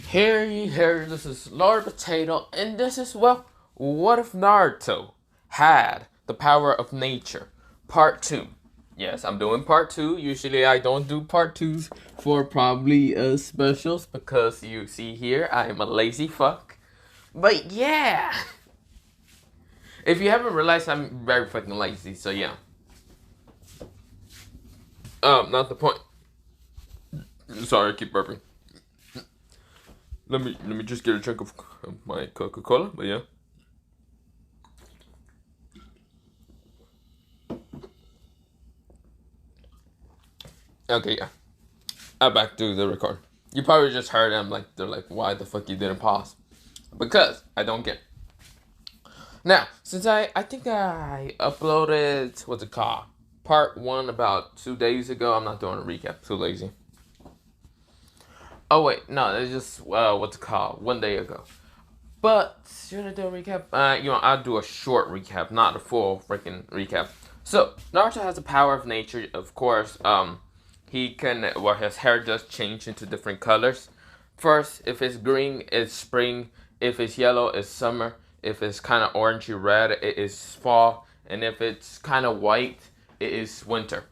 Here, this is Lord Potato, and this is, well, what if Naruto had the power of nature? Part 2. Yes, I'm doing part 2. Usually I don't do part 2s for probably specials because you see here, I am a lazy fuck. But yeah! If you haven't realized, I'm very fucking lazy, so yeah. Not the point. Sorry, I keep burping. Let me just get a chunk of my Coca-Cola, but yeah. Okay, yeah. I'm back to the record. You probably just heard them like they're like, why the fuck you didn't pause? Because I don't get. Now, since I think I uploaded what's it called? Part 1 about 2 days ago. I'm not doing a recap, too lazy. Oh wait, no, it's just what's it called? 1 day ago. But should I do a recap? I'll do a short recap, not a full freaking recap. So Naruto has the power of nature, of course. He can, well, his hair does change into different colors. First, if it's green, it's spring. If it's yellow, it's summer. If it's kind of orangey red, it is fall. And if it's kind of white, it is winter.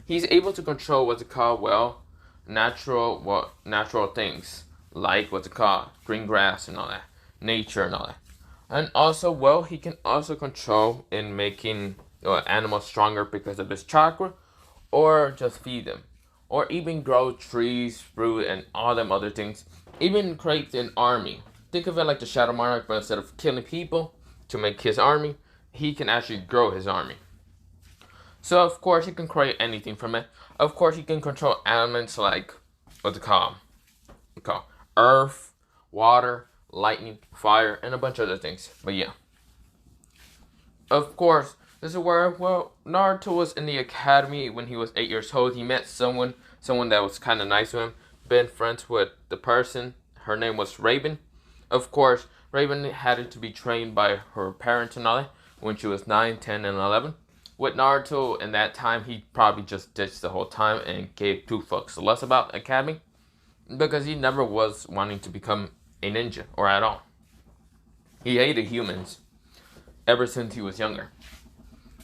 He's able to control what's it called, well, natural things like what's it called, green grass and all that, nature and all that. And also, well, he can also control in making animals stronger because of his chakra, or just feed them, or even grow trees, fruit, and all them other things. Even create an army. Think of it like the Shadow Monarch, but instead of killing people to make his army, he can actually grow his army. So of course he can create anything from it. Of course he can control elements like what's it called? Earth, water, lightning, fire, and a bunch of other things. But yeah. Of course, this is where, well, Naruto was in the academy when he was 8 years old. He met someone that was kind of nice to him. Been friends with the person. Her name was Raven. Of course, Raven had to be trained by her parents and all that when she was 9, 10, and 11. With Naruto, in that time, he probably just ditched the whole time and gave two fucks less about academy because he never was wanting to become a ninja or at all. He hated humans ever since he was younger.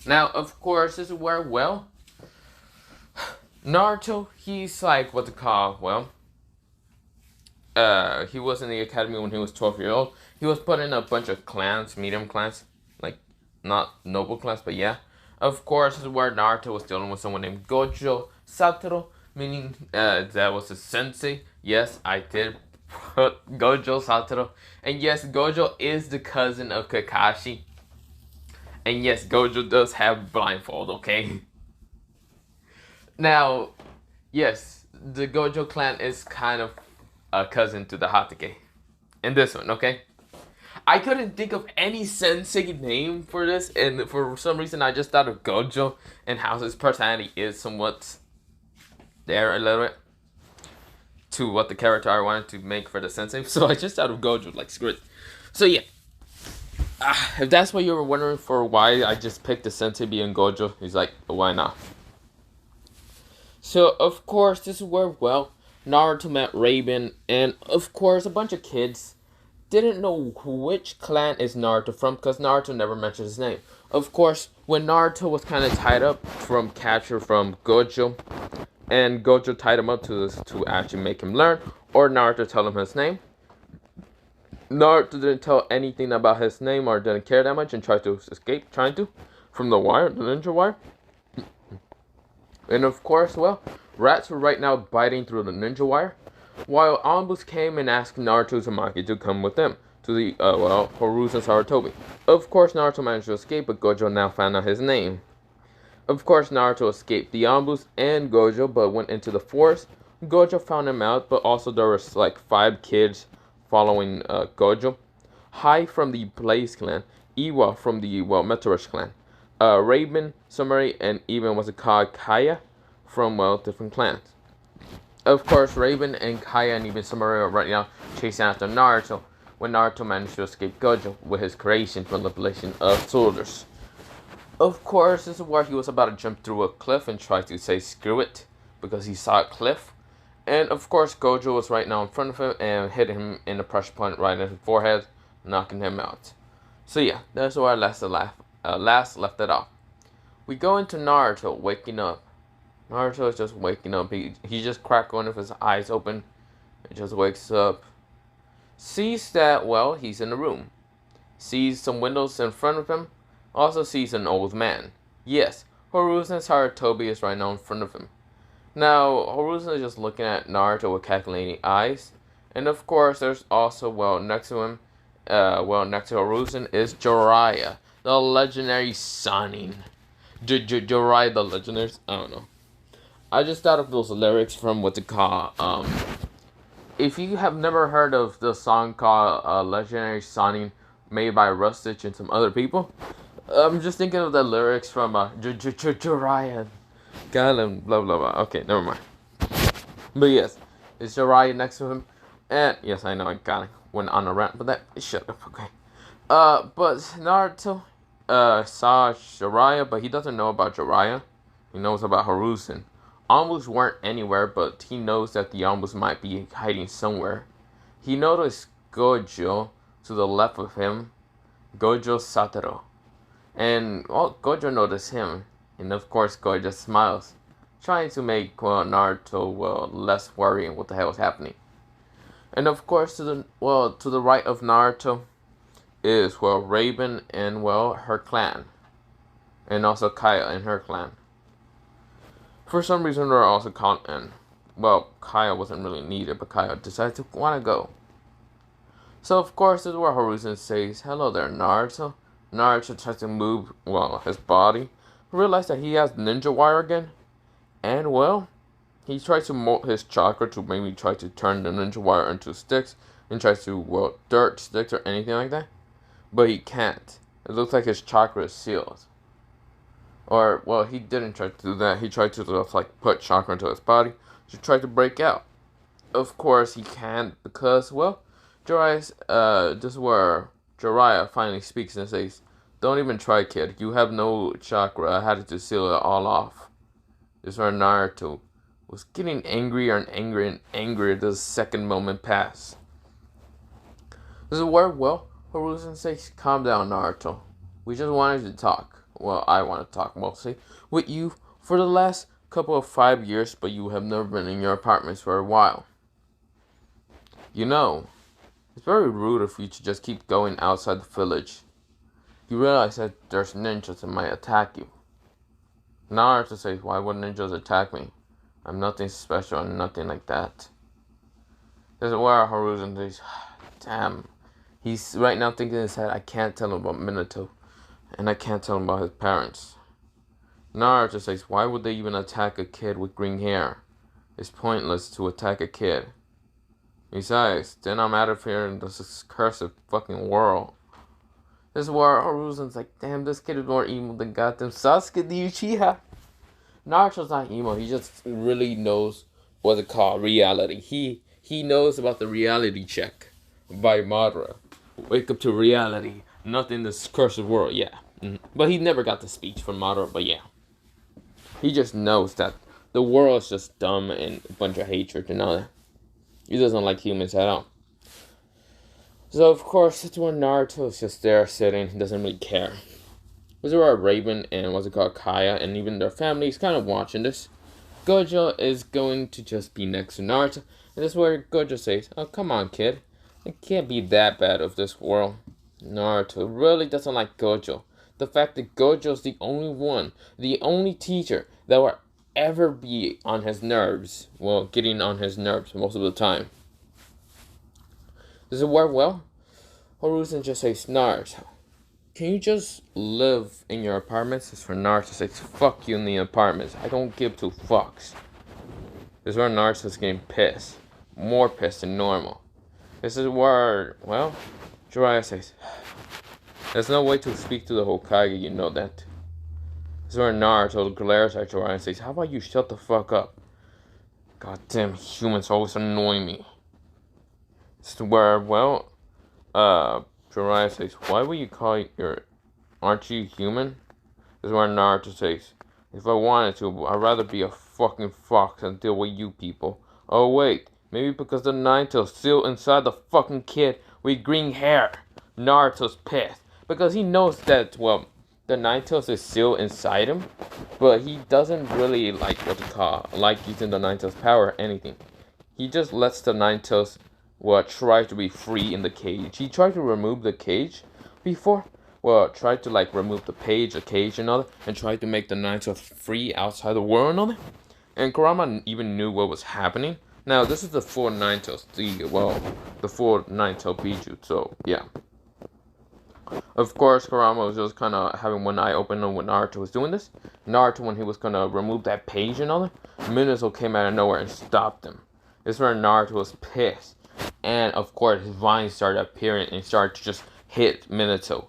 Now, of course, this is where, well, Naruto, he's like, what's it called? Well, he was in the academy when he was 12 years old. He was put in a bunch of clans, medium clans, like, not noble clans, but yeah. Of course, this is where Naruto was dealing with someone named Gojo Satoru, meaning that was his sensei. Yes, I did put Gojo Satoru. And yes, Gojo is the cousin of Kakashi. And yes, Gojo does have blindfold, okay? Now, yes, the Gojo clan is kind of a cousin to the Hatake. In this one, okay? I couldn't think of any sensei name for this, and for some reason I just thought of Gojo and how his personality is somewhat there a little bit to what the character I wanted to make for the sensei. So I just thought of Gojo, like, screw it. So yeah. If that's what you were wondering for why I just picked the sensei being Gojo, he's like, why not? So, of course, this is where, well, Naruto met Raven, and of course, a bunch of kids didn't know which clan is Naruto from because Naruto never mentioned his name. Of course, when Naruto was kind of tied up from capture from Gojo, and Gojo tied him up to actually make him learn, or Naruto tell him his name, Naruto didn't tell anything about his name or didn't care that much and tried to escape, from the wire, the ninja wire. And of course, well, rats were right now biting through the ninja wire, while Anbus came and asked Naruto Uzumaki to come with them to the, Horusa Sarutobi. Of course, Naruto managed to escape, but Gojo now found out his name. Of course, Naruto escaped the Anbus and Gojo, but went into the forest. Gojo found him out, but also there was like 5 kids following Gojo. Hai from the Blaze clan, Iwa from the, well, Meteorish clan, Raven, Sumari, and even was it called Kaya from, well, different clans. Of course, Raven and Kaya and even Sumari are right now chasing after Naruto when Naruto managed to escape Gojo with his creation from the blazing of soldiers. Of course, this is where he was about to jump through a cliff and try to say screw it because he saw a cliff And of course, Gojo was right now in front of him and hit him in the pressure point right in his forehead, knocking him out. So yeah, that's where I last left it off. We go into Naruto waking up. Naruto is just waking up. He just cracked one of his eyes open. He just wakes up. Sees that, well, he's in the room. Sees some windows in front of him. Also sees an old man. Yes, Horusen's Harutobi is right now in front of him. Now, Horusen is just looking at Naruto with calculating eyes. And of course, there's also, well, next to him, next to Horusen is Jiraiya, the legendary Sannin. Jiraiya the legendary, I don't know. I just thought of those lyrics from what to call, if you have never heard of the song called Legendary Sannin made by Rustich and some other people, I'm just thinking of the lyrics from Jiraiya. Got him, blah blah blah. Okay, never mind. But yes, it's Jiraiya next to him. And yes, I know I kinda went on a rant, but shut up, okay. But Naruto saw Jiraiya, but he doesn't know about Jiraiya. He knows about Horusen. Anbus weren't anywhere, but he knows that the Anbus might be hiding somewhere. He noticed Gojo to the left of him, Gojo Satoru. And well, Gojo noticed him, and of course Gojo smiles, trying to make Naruto less worrying what the hell is happening. And of course to the right of Naruto is Raven and her clan, and also Kaya and her clan. For some reason they're also caught in. Well, Kaya wasn't really needed, but Kaya decided to want to go. So of course this is where Horusen says, "Hello there, Naruto." Naruto tries to move, his body. Realize that he has ninja wire again. And he tries to mold his chakra to maybe try to turn the ninja wire into sticks. And tries to, dirt sticks or anything like that. But he can't. It looks like his chakra is sealed. Or, he didn't try to do that. He tried to just, put chakra into his body to try to break out. Of course, he can't because, Jiraiya's, this is where Jiraiya finally speaks and says, "Don't even try, kid. You have no chakra. I had to seal it all off." This is where Naruto was getting angrier and angrier and angrier the second moment passed. This is where, Horusen says, "Calm down, Naruto. We just wanted to talk. Well, I want to talk mostly with you for the last couple of 5 years, but you have never been in your apartments for a while. You know, it's very rude of you to just keep going outside the village. You realize that there's ninjas that might attack you." Naruto says, "Why would ninjas attack me? I'm nothing special and nothing like that." This is where Horusen says, "Damn." He's right now thinking in his head, "I can't tell him about Minato. And I can't tell him about his parents." Naruto says, "Why would they even attack a kid with green hair? It's pointless to attack a kid. Besides, then I'm out of here in this cursed fucking world." This is where Horusen's like, "Damn, this kid is more emo than goddamn Sasuke the Uchiha." Naruto's not emo, he just really knows what it called reality. He knows about the reality check by Madara. Wake up to reality, not in this cursed world, yeah. But he never got the speech from Madara, but yeah. He just knows that the world is just dumb and a bunch of hatred and all that. He doesn't like humans at all. So, of course, it's when Naruto is just there sitting. He doesn't really care. This is where Raven and Kaya and even their families kind of watching this. Gojo is going to just be next to Naruto. And this is where Gojo says, "Oh, come on, kid. It can't be that bad of this world." Naruto really doesn't like Gojo. The fact that Gojo's the only teacher that will ever be on his nerves. Getting on his nerves most of the time. This is where, Horusen just says, "Naruto, can you just live in your apartments?" This is where Naruto says, "Fuck you in the apartments. I don't give two fucks." This is where Naruto's getting pissed. More pissed than normal. This is where, Jiraiya says, "There's no way to speak to the Hokage, you know that." This is where Naruto glares at Jiraiya and says, "How about you shut the fuck up? Goddamn humans always annoy me." This is where, Jiraiya says, "Why would you call aren't you human?" This is where Naruto says, "If I wanted to, I'd rather be a fucking fox than deal with you people. Oh wait, maybe because the Ninetales still inside the fucking kid with green hair. Naruto's pissed because he knows that, well, the Ninetales is still inside him, but he doesn't really like like using the Ninetales power or anything. He just lets the Ninetales, well, try to be free in the cage. He tried to remove the cage before, well, tried to like remove the cage and all that, and tried to make the Ninetales free outside the world and all that. And Kurama even knew what was happening. Now, this is the full Ninetales, the full Ninetale Biju, so yeah. Of course, Kurama was just kind of having one eye open on when Naruto was doing this. Naruto, when he was going to remove that page and all that, Minato came out of nowhere and stopped him. This is where Naruto was pissed. And, of course, his vines started appearing and started to just hit Minato.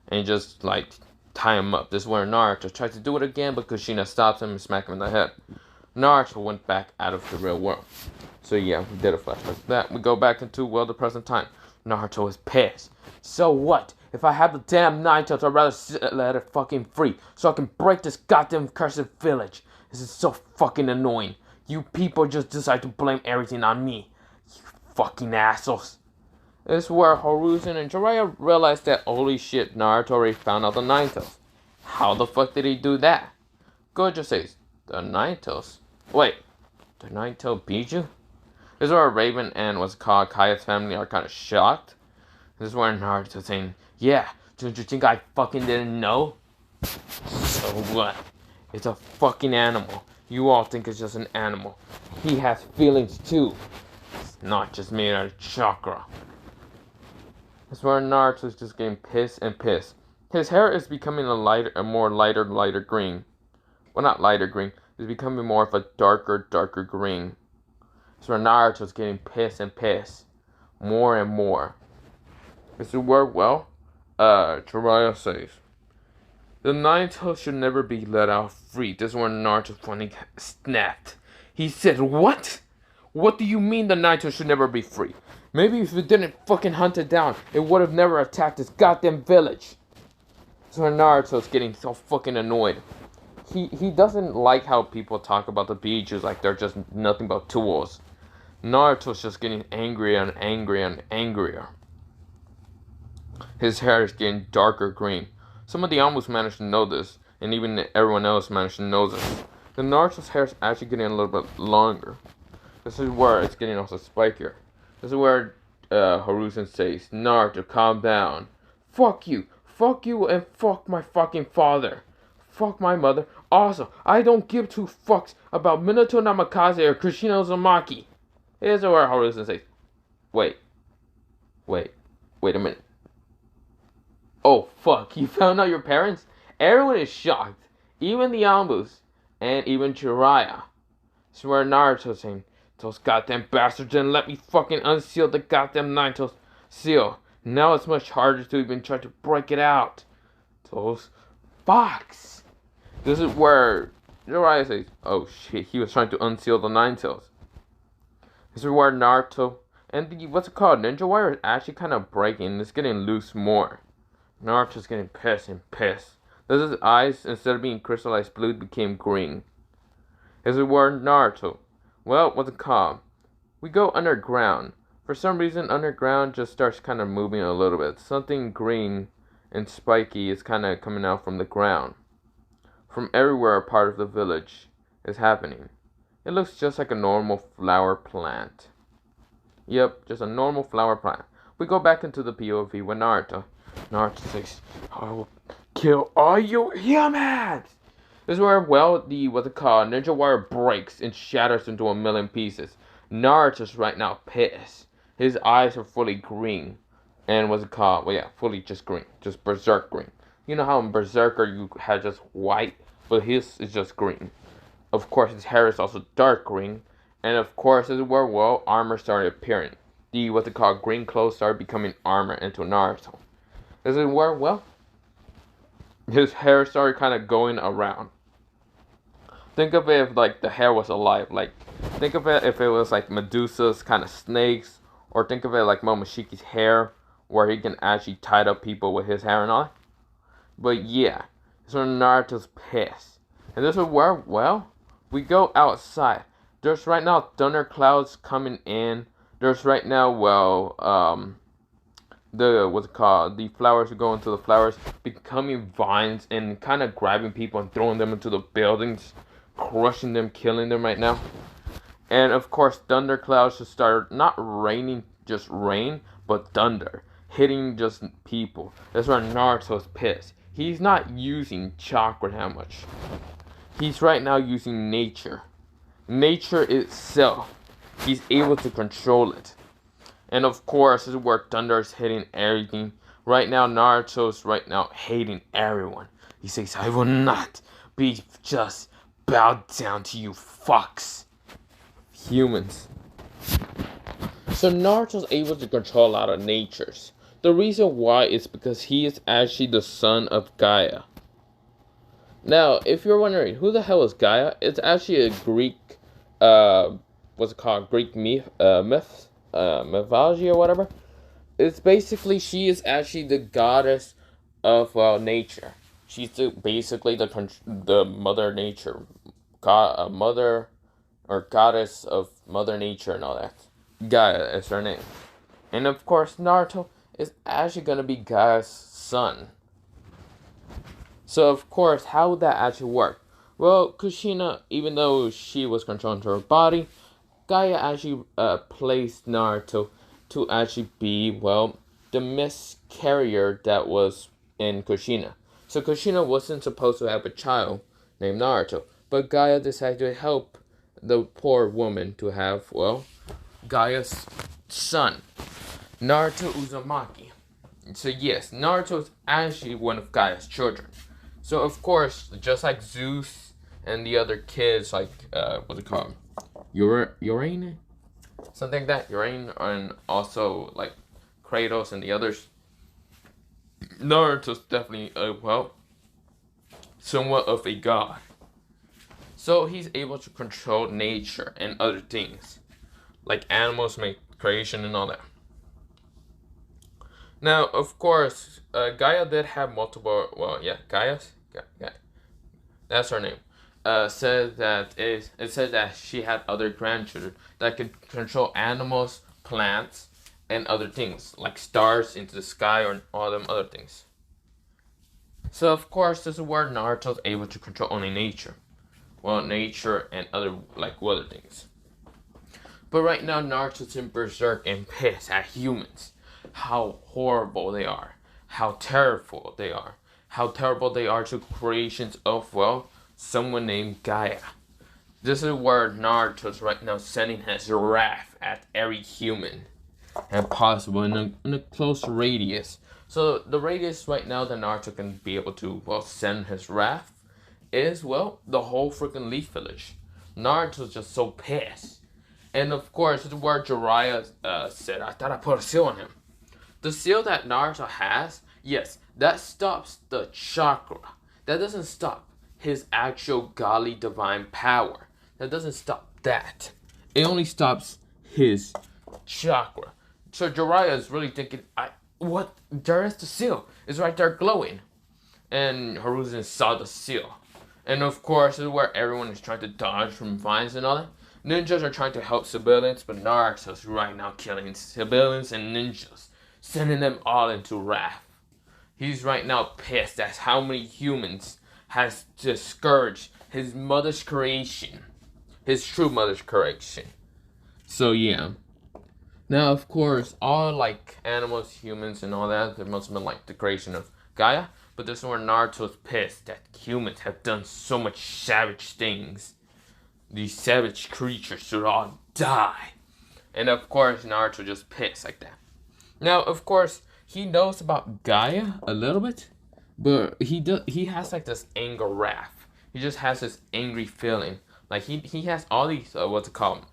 And just, like, tie him up. This is where Naruto tried to do it again, but Kushina stops him and smacks him in the head. Naruto went back out of the real world. So yeah, we did a flashback to that. We go back into, well, the present time. Naruto is pissed. So what? If I have the damn Ninetales, I'd rather let it fucking free, so I can break this goddamn cursed village. This is so fucking annoying. You people just decide to blame everything on me. You fucking assholes. This is where Hiruzen and Jiraiya realized that, holy shit, Naruto already found out the Ninetales. How the fuck did he do that? Gojo says, the Ninetales? Wait, the Ninetale Biju? This is where Raven and what's called Kaya's family are kind of shocked. This is where Naruto's saying, yeah, don't you think I fucking didn't know? So what? It's a fucking animal. You all think it's just an animal. He has feelings too. It's not just made out of chakra. This is where Naruto's just getting pissed and pissed. His hair is becoming a more lighter green. Well, not lighter green. It's becoming more of a darker green. So Naruto's getting pissed and pissed. More and more. This is where, well, Jiraiya says, the Ninetales should never be let out free. This is where Naruto finally snapped. He said, what? What do you mean the Ninetales should never be free? Maybe if we didn't fucking hunt it down, it would have never attacked this goddamn village. So Naruto's getting so fucking annoyed. He doesn't like how people talk about the Bijus like they're just nothing but tools. Naruto's just getting angrier and angrier and angrier. His hair is getting darker green. Some of the Amus managed to know this, and even everyone else managed to know this. The Naruto's hair is actually getting a little bit longer. This is where it's getting also spikier. This is where Hiruzen says, Naruto, calm down. Fuck you, and fuck my fucking father. Fuck my mother. Also, I don't give two fucks about Minato Namikaze or Kushina Uzumaki. Here's where Hiruzen says, wait a minute. Oh fuck, you found out your parents? Everyone is shocked. Even the Anbus. And even Jiraiya. This is where Naruto's saying, those goddamn bastards didn't let me fucking unseal the goddamn Ninetales seal. Now it's much harder to even try to break it out. Those fucks. This is where Jiraiya says, oh shit, he was trying to unseal the Ninetales. This is where Naruto and the, what's it called, Ninja Wire is actually kind of breaking. It's getting loose more. Naruto's getting pissed and pissed. This his eyes, instead of being crystallized blue, became green. This is where Naruto, well, what's it called? We go underground. For some reason, underground just starts kind of moving a little bit. Something green and spiky is kind of coming out from the ground. From everywhere a part of the village is happening. It looks just like a normal flower plant. Yep, just a normal flower plant. We go back into the POV with Naruto. Naruto says, I will kill all you humans! This is where, well, the, what's it called, Ninja Wire breaks and shatters into a million pieces. Naruto's right now pissed. His eyes are fully green. And what's it called? Well, yeah, fully just green. Just berserk green. You know how in Berserker you had just white, but his is just green. Of course, his hair is also dark green. And of course, this is where, well, armor started appearing. The, what's it called, green clothes started becoming armor into Naruto. This is where, well, his hair started kind of going around. Think of it if, like, the hair was alive. Like, think of it if it was, like, Medusa's kind of snakes. Or think of it like Momoshiki's hair, where he can actually tie up people with his hair and all. But, yeah. So Naruto's pissed. And this is where, well, we go outside. There's right now thunderclouds coming in. There's right now, well, the what's it called? The flowers are going to the flowers, becoming vines and kind of grabbing people and throwing them into the buildings, crushing them, killing them right now. And of course, thunderclouds just start not raining just rain, but thunder hitting just people. That's why Naruto's pissed. He's not using chakra that much. He's right now using nature. Nature itself. He's able to control it. And of course, this is where thunder is hitting everything. Right now, Naruto's right now hating everyone. He says, I will not be just bowed down to you fucks. Humans. So Naruto's able to control a lot of natures. The reason why is because he is actually the son of Gaia. Now, if you're wondering who the hell is Gaia, it's actually a Greek, what's it called? Greek mythology or whatever. It's basically she is actually the goddess of nature. She's basically the mother nature, mother or goddess of mother nature and all that. Gaia is her name, and of course Naruto is actually gonna be Gaia's son. So of course, how would that actually work? Well, Kushina, even though she was controlling her body, Gaia actually placed Naruto to actually be, well, the miscarrier that was in Kushina. So Kushina wasn't supposed to have a child named Naruto, but Gaia decided to help the poor woman to have, well, Gaia's son, Naruto Uzumaki. So yes, Naruto is actually one of Gaia's children. So of course, just like Zeus and the other kids, like what's it called, Urane, something like that, Urane, and also like Kratos and the others. Naruto's definitely somewhat of a god. So he's able to control nature and other things, like animals, make creation and all that. Now, of course, Gaia did have multiple. Well, yeah, Gaia. That's her name. It said that she had other grandchildren that could control animals, plants, and other things like stars into the sky or all them other things. So of course, this is where Naruto's able to control only nature. Well, nature and other like other things. But right now, Naruto's in berserk and pissed at humans. How horrible they are. How terrible they are. How terrible they are to creations of, well, someone named Gaia. This is where Naruto's right now sending his wrath at every human and possible in a close radius. So the radius right now that Naruto can be able to, well, send his wrath is, well, the whole freaking Leaf Village. Naruto's just so pissed. And of course, this is where Jiraiya said, I thought I put a seal on him. The seal that Naruto has, yes, that stops the chakra. That doesn't stop his actual godly divine power. That doesn't stop that. It only stops his chakra. So Jiraiya is really thinking, what? There is the seal. It's right there glowing. And Hiruzen saw the seal. And of course, this is where everyone is trying to dodge from vines and all that. Ninjas are trying to help civilians, but Naruto's right now killing civilians and ninjas, sending them all into wrath. He's right now pissed at how many humans has discouraged his mother's creation, his true mother's creation. So yeah. Now, of course, all like animals, humans, and all that, they must have been like the creation of Gaia. But this is where Naruto's pissed that humans have done so much savage things. These savage creatures should all die. And of course, Naruto just pissed like that. Now, of course, he knows about Gaia a little bit, but he has like this anger wrath. He just has this angry feeling. Like he has all these what's it called?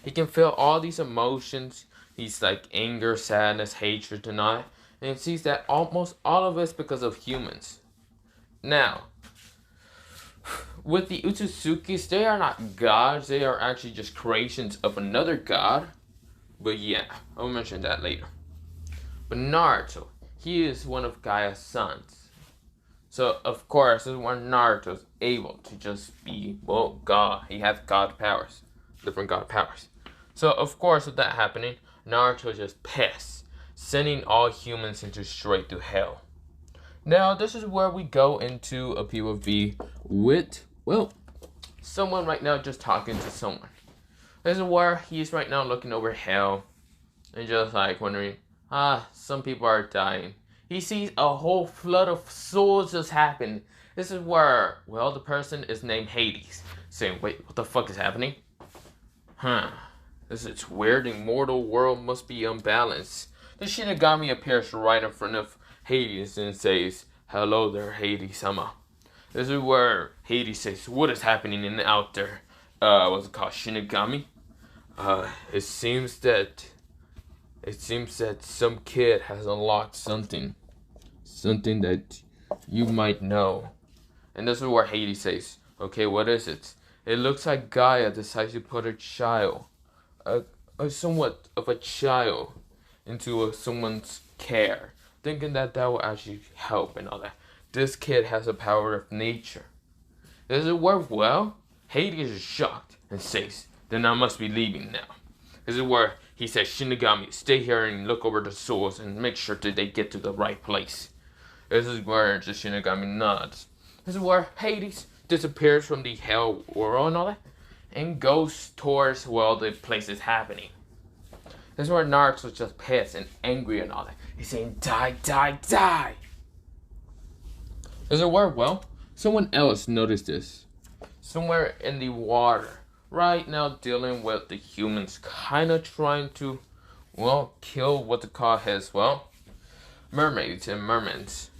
He can feel all these emotions. He's like anger, sadness, hatred, and all that. And he sees that almost all of it's because of humans. Now, with the Utsukis, they are not gods. They are actually just creations of another god. But yeah, I'll mention that later. But Naruto, he is one of Gaia's sons. So of course, this is when Naruto's able to just be, well, God. He has God powers, different God powers. So of course, with that happening, Naruto just pissed, sending all humans into straight to hell. Now this is where we go into a POV with, well, someone right now just talking to someone. This is where he's right now looking over hell and just like wondering, some people are dying. He sees a whole flood of souls just happen. This is where, well, the person is named Hades, saying, wait, what the fuck is happening? This is weird. The mortal world must be unbalanced. The Shinigami appears right in front of Hades and says, hello there, Hades-sama. This is where Hades says, what is happening in out there? What's it called, Shinigami? It seems that some kid has unlocked something that you might know. And this is where Hades says, okay, what is it? It looks like Gaia decides to put a child, a somewhat of a child, into someone's care, thinking that will actually help and all that. This kid has the power of nature. Does it work well? Hades is shocked and says, then I must be leaving now. This is where he says, Shinigami, stay here and look over the souls and make sure that they get to the right place. This is where the Shinigami nods. This is where Hades disappears from the hell world and all that, and goes towards, well, the place is happening. This is where Naruto's just pissed and angry and all that. He's saying, die, die, die. This is where, well, someone else noticed this. Somewhere in the water. Right now dealing with the humans kind of trying to, well, kill what they call his, well, mermaids and mermaids.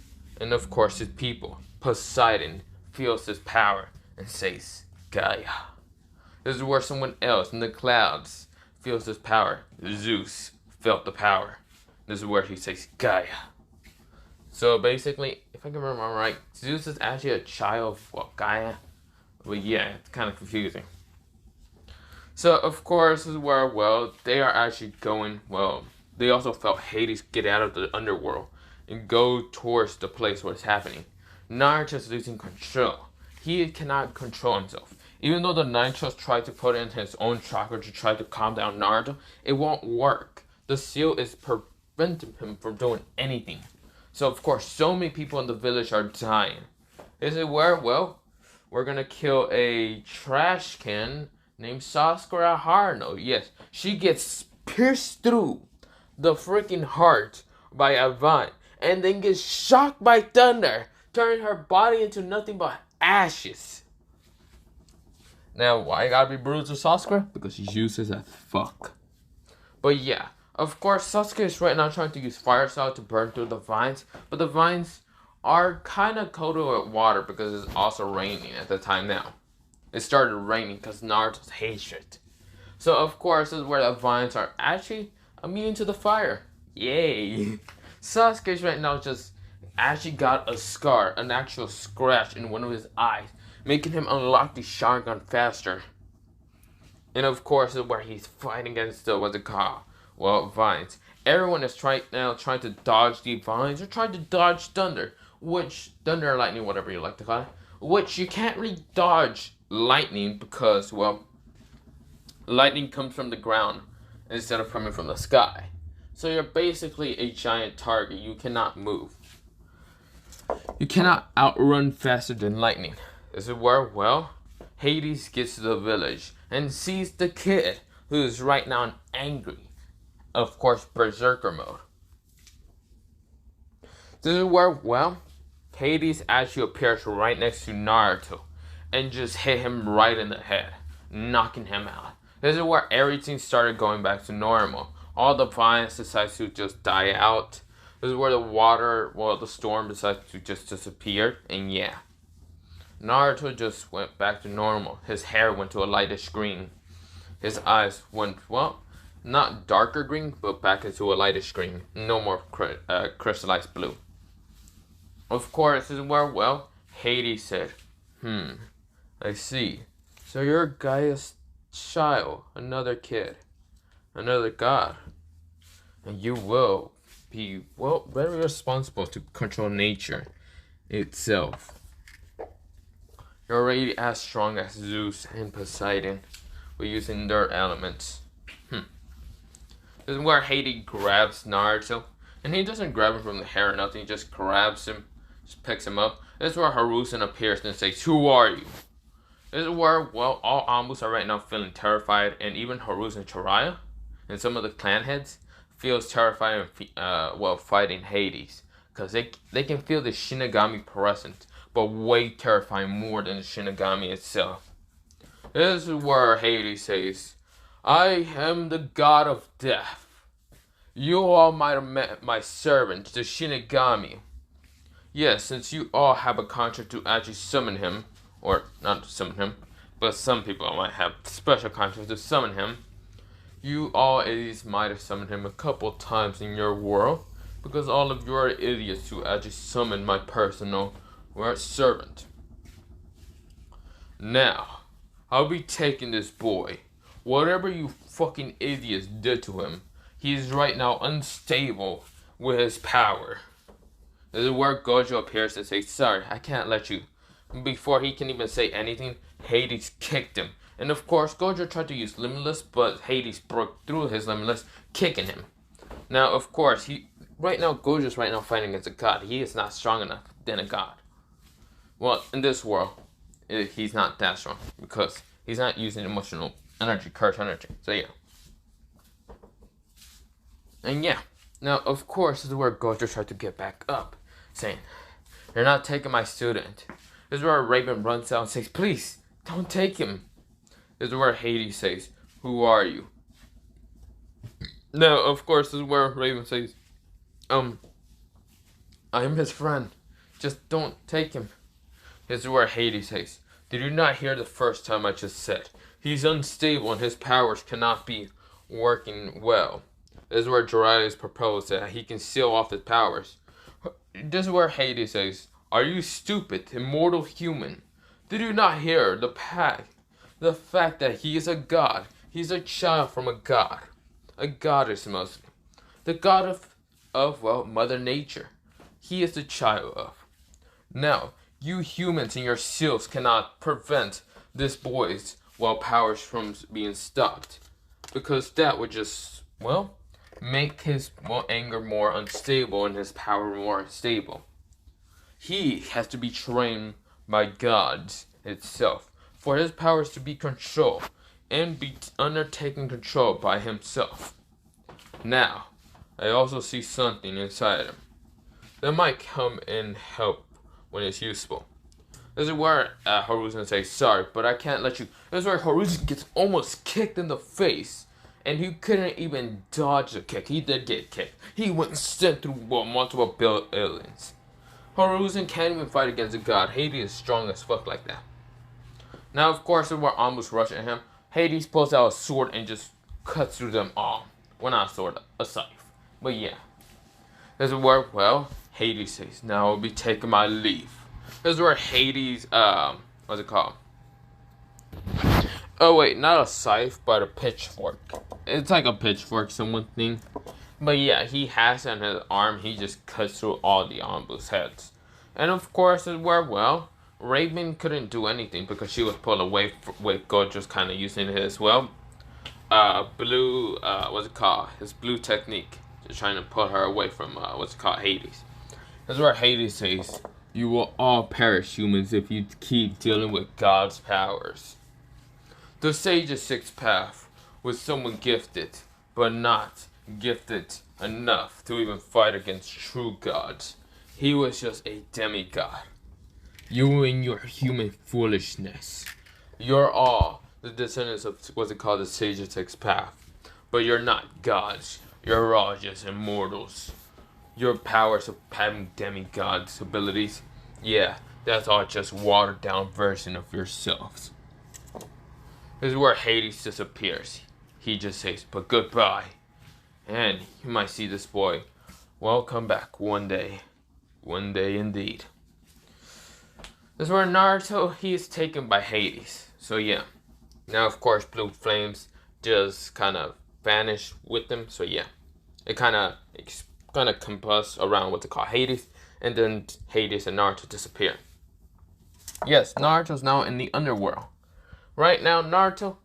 And of course his people. Poseidon feels his power and says, Gaia. This is where someone else in the clouds feels his power. Zeus felt the power. This is where he says, Gaia. So basically, if I can remember right, Zeus is actually a child of, well, Gaia. But yeah, it's kind of confusing. So, of course, this is where, well, they are actually going, well, they also felt Hades get out of the underworld and go towards the place where it's happening. Naruto is losing control. He cannot control himself. Even though the Nitros tried to put in his own chakra to try to calm down Naruto, it won't work. The seal is preventing him from doing anything. So, of course, so many people in the village are dying. Is it where, well, we're gonna kill a trash can named Sakura Haruno. Yes, she gets pierced through the freaking heart by a vine and then gets shocked by thunder, turning her body into nothing but ashes. Now, why I gotta be brutal to Sakura? Because she's useless as fuck. But yeah, of course, Sasuke is right now trying to use fire style to burn through the vines, but the vines are kind of coated with water because it's also raining at the time now. It started raining because Naruto's hatred. So of course, this is where the vines are actually immune to the fire. Yay! Sasuke right now just actually got a scar, an actual scratch in one of his eyes, making him unlock the Sharingan faster. And of course, this is where he's fighting against the, what's it called? Well, vines. Everyone is trying to dodge the vines or trying to dodge thunder, which thunder or lightning, whatever you like to call it, which you can't really dodge lightning because, well, lightning comes from the ground instead of coming from the sky. So you're basically a giant target. You cannot move. You cannot outrun faster than lightning. This is where, well, Hades gets to the village and sees the kid who is right now angry. Of course, berserker mode. This is where, well, Hades actually appears right next to Naruto and just hit him right in the head, knocking him out. This is where everything started going back to normal. All the vines decides to just die out. This is where the water, well, the storm decides to just disappear, and yeah. Naruto just went back to normal. His hair went to a lightish green. His eyes went, well, not darker green, but back into a lightish green. No more crystallized blue. Of course, this is where, well, Hades said, I see. So you're Gaia's child, another kid, another god. And you will be, well, very responsible to control nature itself. You're already as strong as Zeus and Poseidon with using their elements. This is where Hades grabs Naruto, and he doesn't grab him from the hair or nothing, he just grabs him, just picks him up. This is where Hiruzen appears and says, "Who are you?" This is where, well, all Ambus are right now feeling terrified, and even Hiruzen Jiraiya and some of the clan heads feels terrified while fighting Hades. Because they can feel the Shinigami presence, but way terrifying more than the Shinigami itself. This is where Hades says, "I am the god of death. You all might have met my servant, the Shinigami. Yes, since you all have a contract to actually summon him, or not to summon him, but some people might have special contracts to summon him. You all idiots might have summoned him a couple times in your world, because all of you are idiots who actually summoned my personal servant. Now, I'll be taking this boy. Whatever you fucking idiots did to him, he is right now unstable with his power." This is where Gojo appears and says, "Sorry, I can't let you." Before he can even say anything, Hades kicked him. And of course, Gojo tried to use Limitless, but Hades broke through his Limitless, kicking him. Now, of course, Gojo's right now fighting against a god. He is not strong enough than a god. Well, in this world, he's not that strong because he's not using emotional energy, curse energy. So yeah. And yeah. Now, of course, this is where Gojo tried to get back up, saying, "You're not taking my student." This is where Raven runs out and says, "Please, don't take him." This is where Hades says, "Who are you?" Now, of course, this is where Raven says, "I am his friend. Just don't take him." This is where Hades says, "Did you not hear the first time I just said? He's unstable and his powers cannot be working well." This is where Jiraiya proposed that he can seal off his powers. This is where Hades says, "Are you stupid, immortal human? Did you not hear the fact that he is a god? He's a child from a god. A goddess mostly. The god of Mother Nature. He is the child of. Now, you humans and your seals cannot prevent this boy's powers from being stopped. Because that would just, make his anger more unstable and his power more stable. He has to be trained by gods itself for his powers to be controlled and be undertaken control by himself. Now, I also see something inside him that might come in help when it's useful." This is where Hiruzen says, "Sorry, but I can't let you." This is where Hiruzen gets almost kicked in the face. And he couldn't even dodge the kick. He did get kicked. He went sent through multiple aliens. Hiruzen can't even fight against a god. Hades is strong as fuck like that. Now, of course, we're almost rushing him. Hades pulls out a sword and just cuts through them all. Well, not a sword, a scythe. But yeah. This is where, Hades says, "Now I'll be taking my leave." This is where Hades, what's it called? Oh wait, not a scythe, but a pitchfork. It's like a pitchfork, someone thing. But yeah, he has it on his arm. He just cuts through all the Ambu's heads. And of course, is where, Raven couldn't do anything because she was pulled away with Gojo's kind of using his, blue, his blue technique. Just trying to pull her away from, Hades. That's where Hades says, "You will all perish, humans, if you keep dealing with God's powers." The Sage's sixth path was someone gifted, but not gifted enough to even fight against true gods. He was just a demigod. You and your human foolishness. You're all the descendants of the Sage's sixth path. But you're not gods. You're all just immortals. Your powers of having demigods abilities, that's all just watered down version of yourselves. This is where Hades disappears. He just says, "But goodbye." And you might see this boy, come back one day. One day indeed. This is where Naruto, he is taken by Hades. So yeah. Now of course blue flames just kind of vanish with them. So yeah. It kind of combusts around Hades. and then Hades and Naruto disappear. Yes, Naruto's now in the underworld. Right now, Naruto,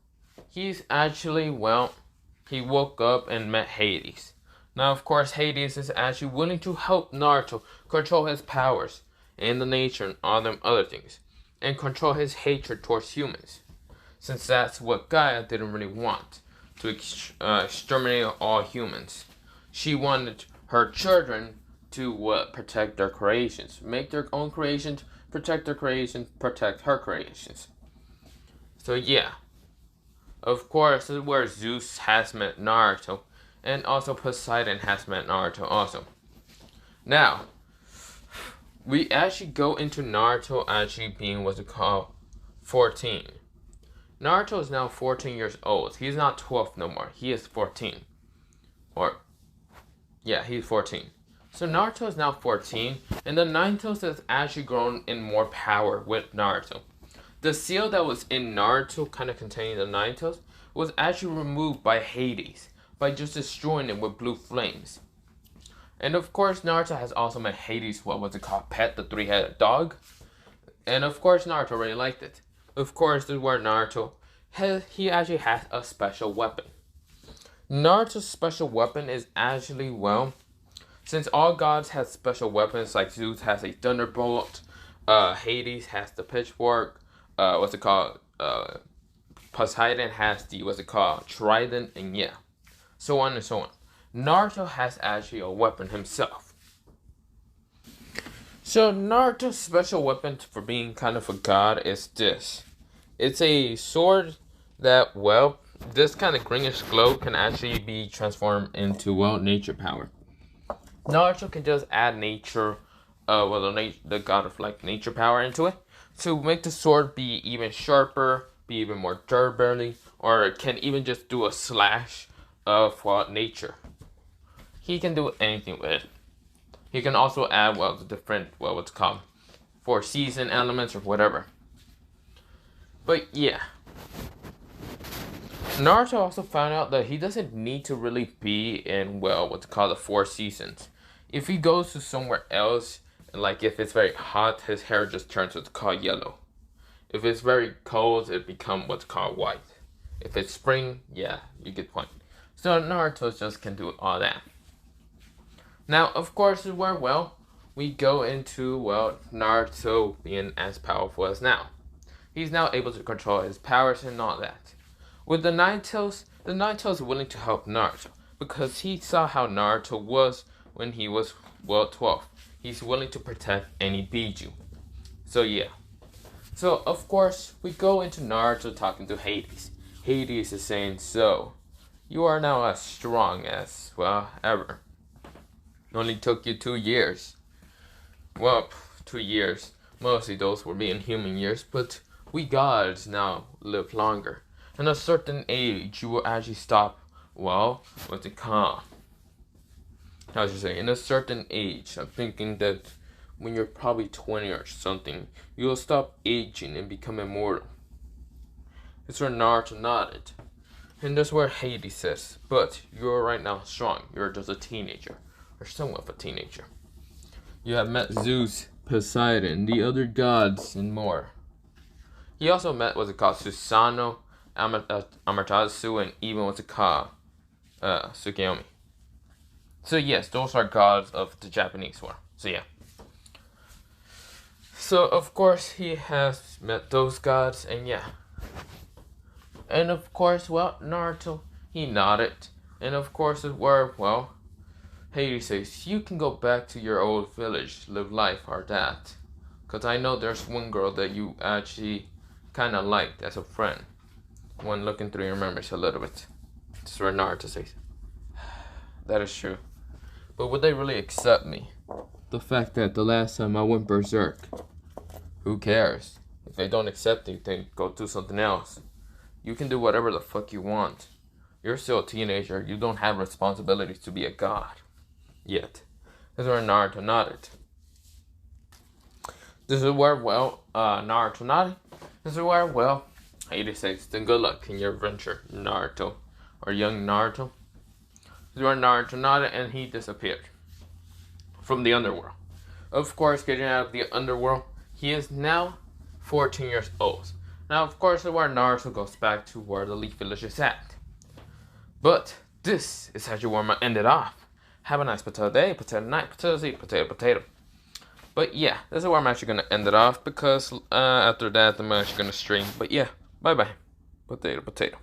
he's actually, well, he woke up and met Hades. Now, of course, Hades is actually willing to help Naruto control his powers and the nature and all them other things, and control his hatred towards humans, since that's what Gaia didn't really want, to exterminate all humans. She wanted her children to protect their creations, make their own creations, protect their creations, protect her creations. So yeah, of course, this is where Zeus has met Naruto, and also Poseidon has met Naruto also. Now, we actually go into Naruto actually being what's it called 14. Naruto is now 14 years old. He's not 12 no more. He is 14. Or, yeah, he's 14. So Naruto is now 14, and the Nine Tails has actually grown in more power with Naruto. The seal that was in Naruto, kind of containing the Nine Tails, was actually removed by Hades, by just destroying it with blue flames. And of course, Naruto has also met Hades, what was it called, Pet, the three-headed dog. And of course, Naruto really liked it. Of course, this is where Naruto, he actually has a special weapon. Naruto's special weapon is actually, well, since all gods have special weapons, like Zeus has a thunderbolt, Hades has the pitchfork, Poseidon has the, trident, and yeah, so on and so on. Naruto has actually a weapon himself. So Naruto's special weapon for being kind of a god is this. It's a sword that, well, this kind of greenish glow can actually be transformed into, well, nature power. Naruto can just add nature, the god of like nature power into it to make the sword be even sharper, be even more durable, or it can even just do a slash of nature. He can do anything with it. He can also add the different what's called 4 season elements or whatever. But yeah, Naruto also found out that he doesn't need to really be in what's called the 4 seasons. If he goes to somewhere else, like if it's very hot, his hair just turns what's called yellow. If it's very cold, it becomes what's called white. If it's spring, yeah, you get the point. So Naruto just can do all that. Now, of course, where we go into Naruto being as powerful as now. He's now able to control his powers and all that. With the Nine Tails is willing to help Naruto because he saw how Naruto was when he was 12. He's willing to protect any Biju. So yeah. So of course we go into Naruto talking to Hades. Hades is saying, so you are now as strong as ever. It only took you 2 years. Well, 2 years. Mostly those were being human years, but we gods now live longer. In a certain age, you will actually stop, what's it called? How should I say? In a certain age, I'm thinking that when you're probably 20 or something, you'll stop aging and become immortal. It's where Naruto nodded. And that's where Hades says, but you're right now strong. You're just a teenager, or somewhat of a teenager. You have met Zeus, Poseidon, the other gods, and more. He also met Susanoo, Amaterasu, and even Tsukuyomi. So yes, those are gods of the Japanese war. So yeah. So of course he has met those gods, and yeah. And of course, Naruto, he nodded. And of course, Hades says, you can go back to your old village, live life or that. Because I know there's one girl that you actually kind of liked as a friend. When looking through your memories a little bit. This is where Naruto says, that is true. But would they really accept me? The fact that the last time I went berserk. Who cares? If they don't accept you, then go do something else. You can do whatever the fuck you want. You're still a teenager. You don't have responsibilities to be a god. Yet. This is where Naruto nodded. This is where, Naruto nodded. This is where, Hades says, then good luck in your venture, Naruto. Or young Naruto. This is where Naruto nodded and he disappeared from the underworld. of course, getting out of the underworld. He is now 14 years old. Now, of course, where Naruto goes back to where the Leaf Village is at. But this is how Shawarma ended off. Have a nice potato day, potato night, potato seed, potato, potato. But yeah, this is where I'm actually going to end it off because after that, I'm actually going to stream. But yeah, bye-bye. Potato, potato.